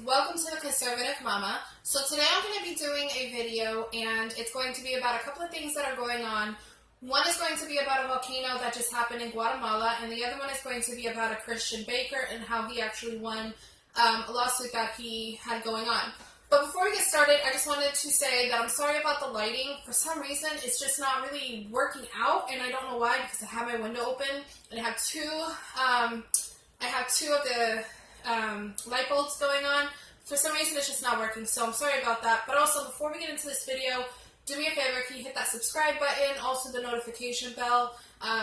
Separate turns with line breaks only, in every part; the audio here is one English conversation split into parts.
welcome to the Conservative Mama. So today I'm going to be doing a video and it's going to be about a couple of things that are going on. One is going to be about a volcano that just happened in Guatemala, and the other one is going to be about a Christian baker and how he actually won a lawsuit that he had going on. But before we get started, I just wanted to say that I'm sorry about the lighting. For some reason, it's just not really working out, and I don't know why, because I have my window open and I have two of the light bulbs going on. For some reason, it's just not working, so I'm sorry about that. But also, before we get into this video, do me a favor, can you hit that subscribe button, also the notification bell,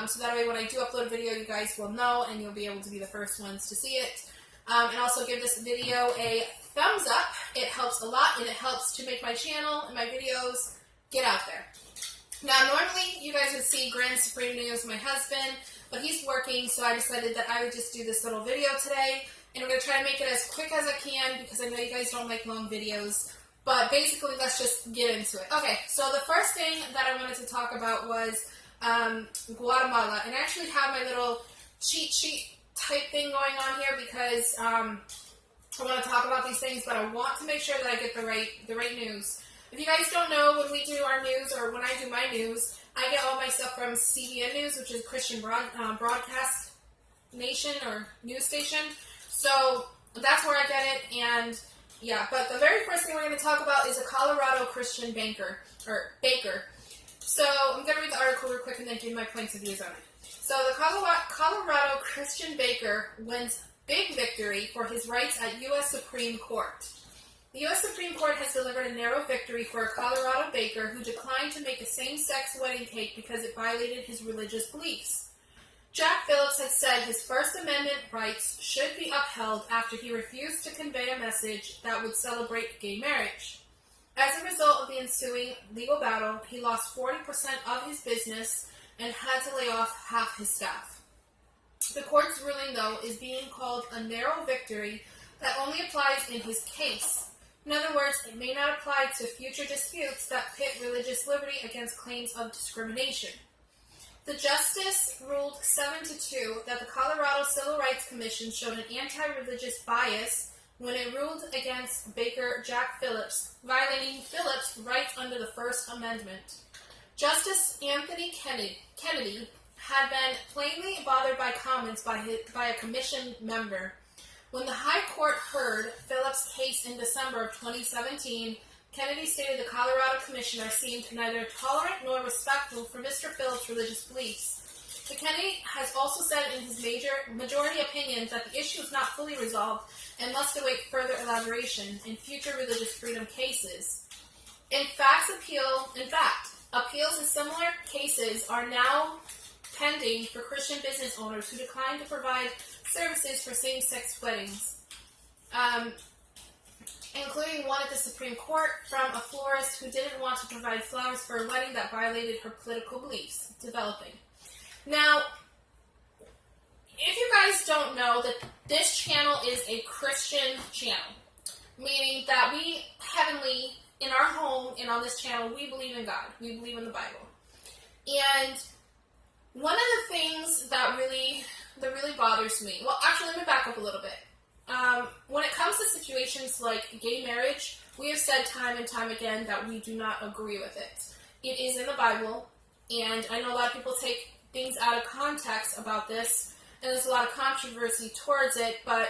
so that way when I do upload a video, you guys will know and you'll be able to be the first ones to see it. And also give this video a thumbs up. It helps a lot, and it helps to make my channel and my videos get out there. Now, normally, you guys would see GrandSupremeNews, my husband, but he's working, so I decided that I would just do this little video today. And I'm going to try to make it as quick as I can because I know you guys don't like long videos. But basically, let's just get into it. Okay, so the first thing that I wanted to talk about was Guatemala. And I actually have my little cheat sheet type thing going on here because I want to talk about these things, but I want to make sure that I get the right news. If you guys don't know, when we do our news, or when I do my news, I get all my stuff from CBN News, which is Christian Broadcast Nation or news station. So that's where I get it, and yeah. But the very first thing we're going to talk about is a Colorado Christian baker. So I'm going to read the article real quick and then give my points of views on it. So the Colorado Christian baker wins big victory for his rights at U.S. Supreme Court. The U.S. Supreme Court has delivered a narrow victory for a Colorado baker who declined to make a same-sex wedding cake because it violated his religious beliefs. Jack Phillips had said his First Amendment rights should be upheld after he refused to convey a message that would celebrate gay marriage. As a result of the ensuing legal battle, he lost 40% of his business and had to lay off half his staff. The court's ruling, though, is being called a narrow victory that only applies in his case. In other words, it may not apply to future disputes that pit religious liberty against claims of discrimination. The justice ruled 7-2 that the Colorado Civil Rights Commission showed an anti-religious bias when it ruled against Baker Jack Phillips, violating Phillips' rights under the First Amendment. Justice Anthony Kennedy had been plainly bothered by comments by a commission member. When the High Court heard Phillips' case in December of 2017, Kennedy stated the Colorado Commissioner seemed neither tolerant nor respectful for Mr. Phillips' religious beliefs. The Kennedy has also said in his majority opinion that the issue is not fully resolved and must await further elaboration in future religious freedom cases. In fact, appeals in similar cases are now pending for Christian business owners who decline to provide services for same-sex weddings, including one at the Supreme Court from a florist who didn't want to provide flowers for a wedding that violated her political beliefs, developing. Now, if you guys don't know, that this channel is a Christian channel, meaning that we heavenly, in our home and on this channel, we believe in God. We believe in the Bible. And one of the things that really bothers me, well, actually, let me back up a little bit. When it comes to situations like gay marriage, we have said time and time again that we do not agree with it. It is in the Bible, and I know a lot of people take things out of context about this, and there's a lot of controversy towards it, but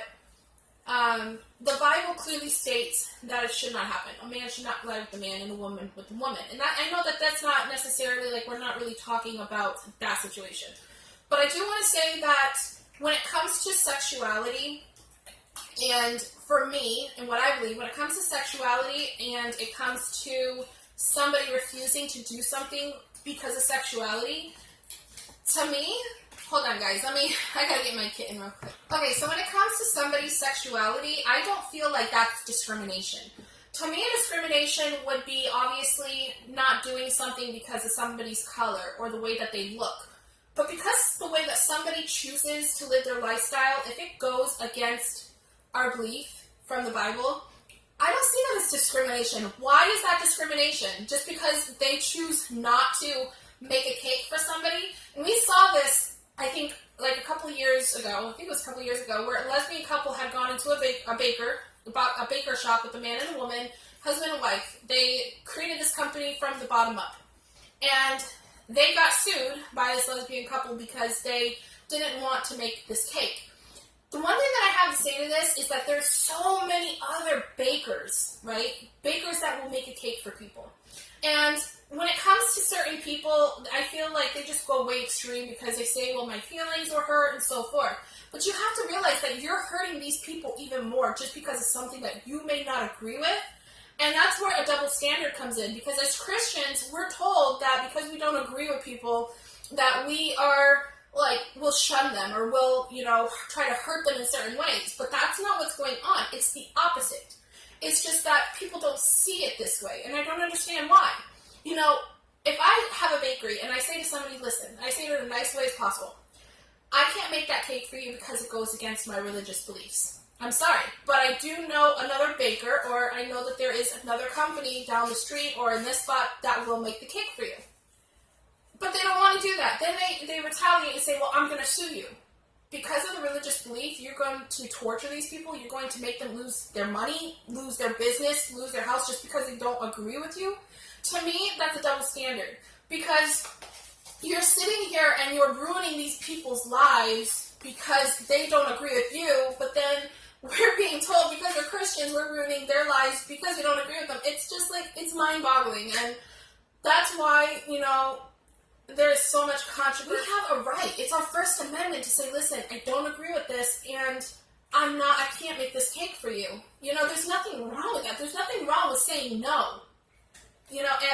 the Bible clearly states that it should not happen. A man should not lie with the man and a woman with the woman. And I know that that's not necessarily, like, we're not really talking about that situation. But I do want to say that when it comes to sexuality, and for me, and what I believe, when it comes to sexuality and it comes to somebody refusing to do something because of sexuality, to me, hold on guys, I gotta get my kitten real quick. Okay, so when it comes to somebody's sexuality, I don't feel like that's discrimination. To me, discrimination would be obviously not doing something because of somebody's color or the way that they look. But because the way that somebody chooses to live their lifestyle, if it goes against our belief from the Bible, I don't see that as discrimination. Why is that discrimination? Just because they choose not to make a cake for somebody? And we saw this, I think, like a couple years ago, where a lesbian couple had gone into a baker, about a baker shop with a man and a woman, husband and wife. They created this company from the bottom up. And they got sued by this lesbian couple because they didn't want to make this cake. The one thing that I have to say to this is that there's so many other bakers, right? Bakers that will make a cake for people. And when it comes to certain people, I feel like they just go way extreme because they say, well, my feelings were hurt and so forth. But you have to realize that you're hurting these people even more just because of something that you may not agree with. And that's where a double standard comes in, because as Christians, we're told that because we don't agree with people, that we are, like, we'll shun them or we'll, try to hurt them in certain ways. But that's not what's going on. It's the opposite. It's just that people don't see it this way, and I don't understand why. If I have a bakery and I say to somebody, listen, I say it in a nice way as possible, I can't make that cake for you because it goes against my religious beliefs. I'm sorry, but I do know another baker, or I know that there is another company down the street or in this spot that will make the cake for you. But they don't want to do that. Then they retaliate and say, well, I'm going to sue you. Because of the religious belief, you're going to torture these people. You're going to make them lose their money, lose their business, lose their house just because they don't agree with you. To me, that's a double standard. Because you're sitting here and you're ruining these people's lives because they don't agree with you, but then we're being told because we're Christians, we're ruining their lives because we don't agree with them. It's just like, it's mind-boggling. And that's why, there is so much controversy. We have a right. It's our First Amendment to say, listen, I don't agree with this, and I can't make this cake for you. There's nothing wrong with that. There's nothing wrong with saying no.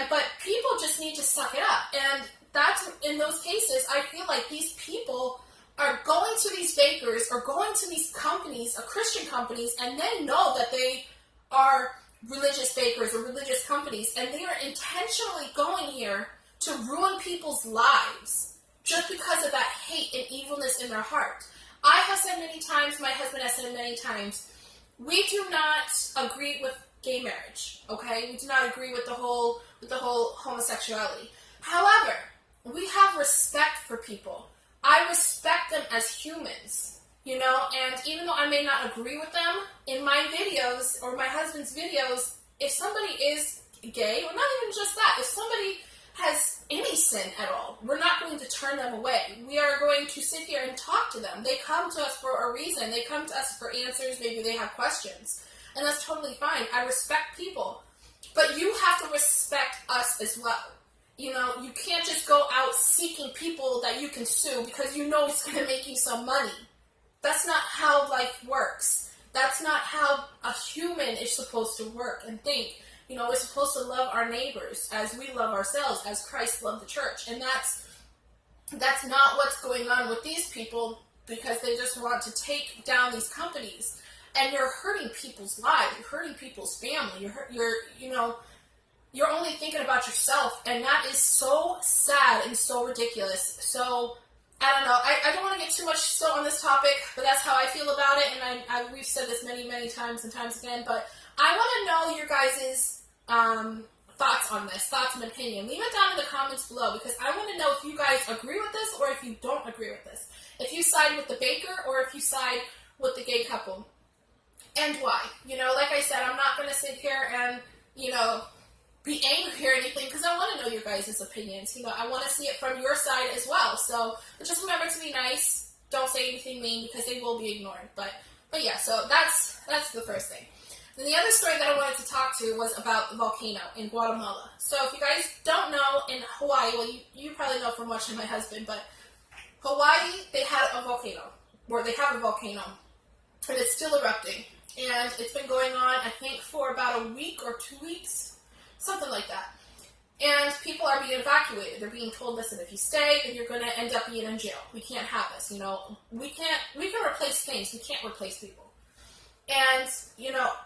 But people just need to suck it up. And that's, in those cases, I feel like these people are going to these bakers or going to these companies, Christian companies, and they know that they are religious bakers or religious companies, and they are intentionally going here to ruin people's lives just because of that hate and evilness in their heart. I have said many times, my husband has said many times, we do not agree with gay marriage, okay? We do not agree with the whole homosexuality. However, we have respect for people. I respect them as humans, and even though I may not agree with them, in my videos or my husband's videos, if somebody is gay, or not even just that, if somebody has any sin at all, we're not going to turn them away. We are going to sit here and talk to them. They come to us for a reason. They come to us for answers. Maybe they have questions. And that's totally fine. I respect people. But you have to respect us as well. You can't just go out seeking people that you can sue because you know it's going to make you some money. That's not how life works. That's not how a human is supposed to work and think. We're supposed to love our neighbors as we love ourselves, as Christ loved the church. And that's not what's going on with these people, because they just want to take down these companies. And you're hurting people's lives. You're hurting people's family. You're only thinking about yourself. And that is so sad and so ridiculous. So, I don't know. I don't want to get too much still on this topic, but that's how I feel about it. And we've said this many, many times and times again. But I want to know your guys' thoughts on this, thoughts and opinion. Leave it down in the comments below, because I want to know if you guys agree with this or if you don't agree with this. If you side with the baker or if you side with the gay couple. And why. Like I said, I'm not going to sit here and, be angry or anything, because I want to know your guys' opinions. I want to see it from your side as well. So just remember to be nice. Don't say anything mean, because they will be ignored. But yeah, so that's the first thing. And the other story that I wanted to talk to was about the volcano in Guatemala. So if you guys don't know, in Hawaii, well, you probably know from watching my husband, but Hawaii, they had a volcano, or they have a volcano, and it's still erupting. And it's been going on, I think, for about a week or 2 weeks, something like that. And people are being evacuated. They're being told, listen, if you stay, then you're going to end up being in jail. We can't have this, We can replace things. We can't replace people. And,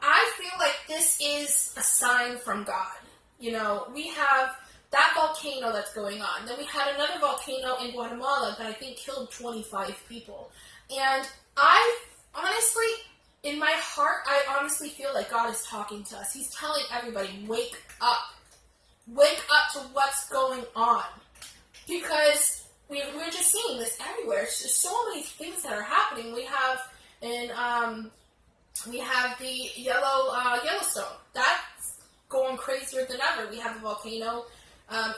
I feel like this is a sign from God. We have that volcano that's going on. Then we had another volcano in Guatemala that I think killed 25 people. And I honestly, in my heart, I honestly feel like God is talking to us. He's telling everybody, wake up. Wake up to what's going on. Because we're just seeing this everywhere. It's just so many things that are happening. We have in We have the Yellowstone. That's going crazier than ever. We have the volcano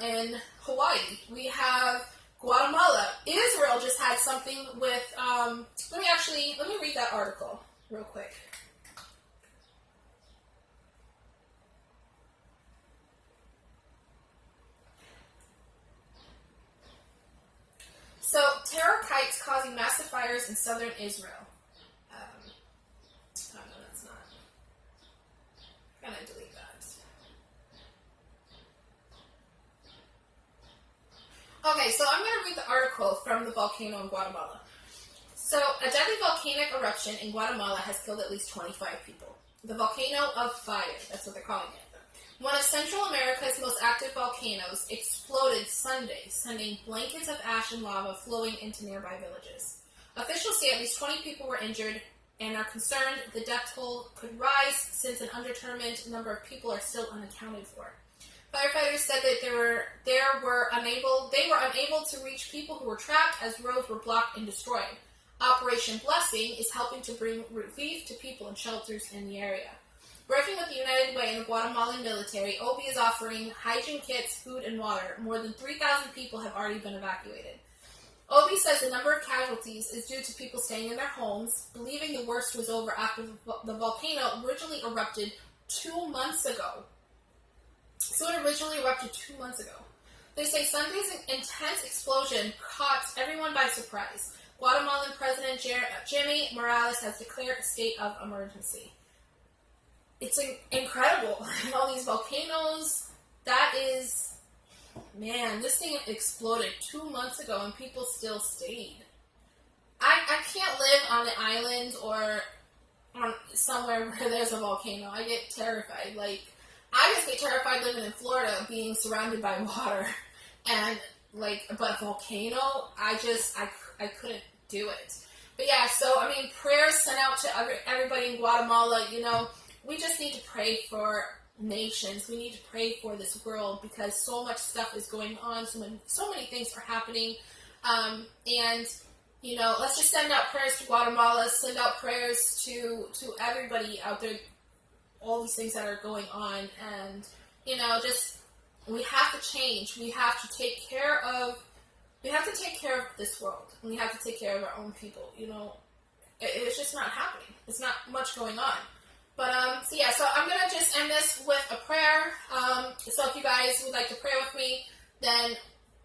in Hawaii. We have Guatemala. Israel just had something with, let me read that article real quick. So, terror kites causing massive fires in southern Israel. Oh, no, that's not. I'm going to delete that. Okay, so I'm going to read the article from the volcano in Guatemala. So, a deadly volcanic eruption in Guatemala has killed at least 25 people. The volcano of fire, that's what they're calling it. One of Central America's most active volcanoes exploded Sunday, sending blankets of ash and lava flowing into nearby villages. Officials say at least 20 people were injured and are concerned the death toll could rise since an undetermined number of people are still unaccounted for. Firefighters said that they were unable to reach people who were trapped as roads were blocked and destroyed. Operation Blessing is helping to bring relief to people in shelters in the area. Working with the United Way and the Guatemalan military, OB is offering hygiene kits, food, and water. More than 3,000 people have already been evacuated. OB says the number of casualties is due to people staying in their homes, believing the worst was over after the volcano originally erupted 2 months ago. So it originally erupted 2 months ago. They say Sunday's intense explosion caught everyone by surprise. Guatemalan President Jimmy Morales has declared a state of emergency. It's incredible. All these volcanoes, that is, man, this thing exploded 2 months ago and people still stayed. I can't live on an island or on somewhere where there's a volcano. I get terrified. I just get terrified living in Florida, being surrounded by water. And, but a volcano, I couldn't do it. But yeah, so, prayers sent out to everybody in Guatemala, we just need to pray for nations. We need to pray for this world because so much stuff is going on. So many things are happening. Let's just send out prayers to Guatemala, send out prayers to everybody out there, all these things that are going on. And, we have to change. We have to take care of this world. And we have to take care of our own people. It's just not happening. It's not much going on. But, so I'm going to just end this with a prayer. So if you guys would like to pray with me, then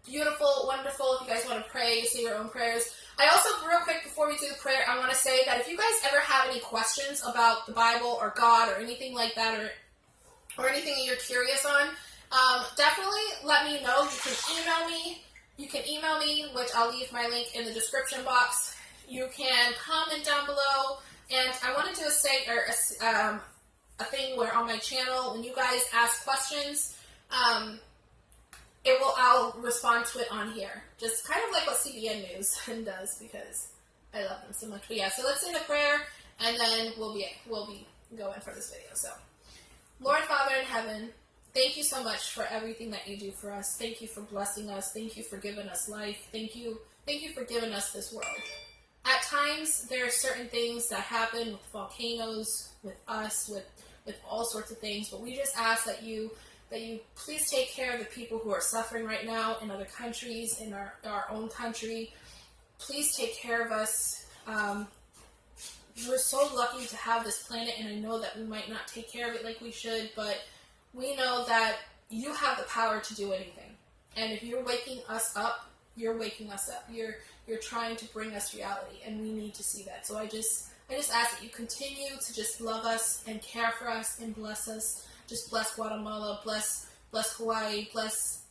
beautiful, wonderful. If you guys want to pray, say your own prayers. I also, real quick, before we do the prayer, I want to say that if you guys ever have any questions about the Bible or God or anything like that, or anything that you're curious on, definitely let me know. You can email me, which I'll leave my link in the description box. You can comment down below. And I want to do a thing where on my channel, when you guys ask questions, I'll respond to it on here. Just kind of like what CBN News does, because I love them so much. But yeah, so let's say the prayer, and then we'll be going for this video. So, Lord Father in heaven, thank you so much for everything that you do for us. Thank you for blessing us. Thank you for giving us life. Thank you for giving us this world. At times, there are certain things that happen with volcanoes, with us, with all sorts of things, but we just ask that you please take care of the people who are suffering right now in other countries, in our own country. Please take care of us. We're so lucky to have this planet, and I know that we might not take care of it like we should, but we know that you have the power to do anything. And if you're waking us up, you're waking us up. You're trying to bring us reality, and we need to see that. So I just ask that you continue to just love us and care for us and bless us. Just bless Guatemala, bless Hawaii, bless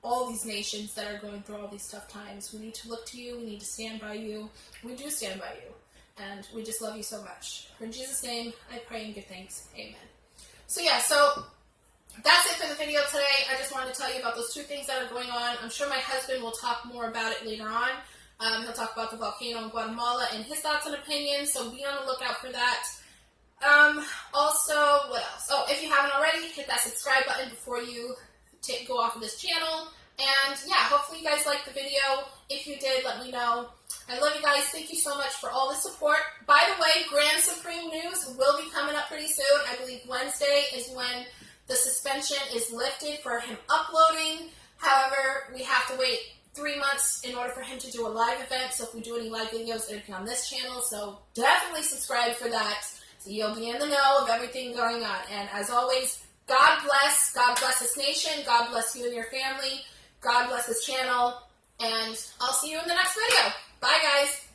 all these nations that are going through all these tough times. We need to look to you. We need to stand by you. We do stand by you, and we just love you so much. In Jesus' name, I pray and give thanks. Amen. So yeah, so that's it for the video today. I just wanted to tell you about those two things that are going on. I'm sure my husband will talk more about it later on. He'll talk about the volcano in Guatemala and his thoughts and opinions, so be on the lookout for that. Also, what else? Oh, if you haven't already, hit that subscribe button before you go off of this channel. And yeah, hopefully you guys liked the video. If you did, let me know. I love you guys. Thank you so much for all the support. By the way, GrandSupremeNews will be coming up pretty soon. I believe Wednesday is when the suspension is lifted for him uploading. However, we have to wait 3 months in order for him to do a live event. So if we do any live videos, it'll be on this channel. So definitely subscribe for that, so you'll be in the know of everything going on. And as always, God bless this nation. God bless you and your family. God bless this channel. And I'll see you in the next video. Bye, guys.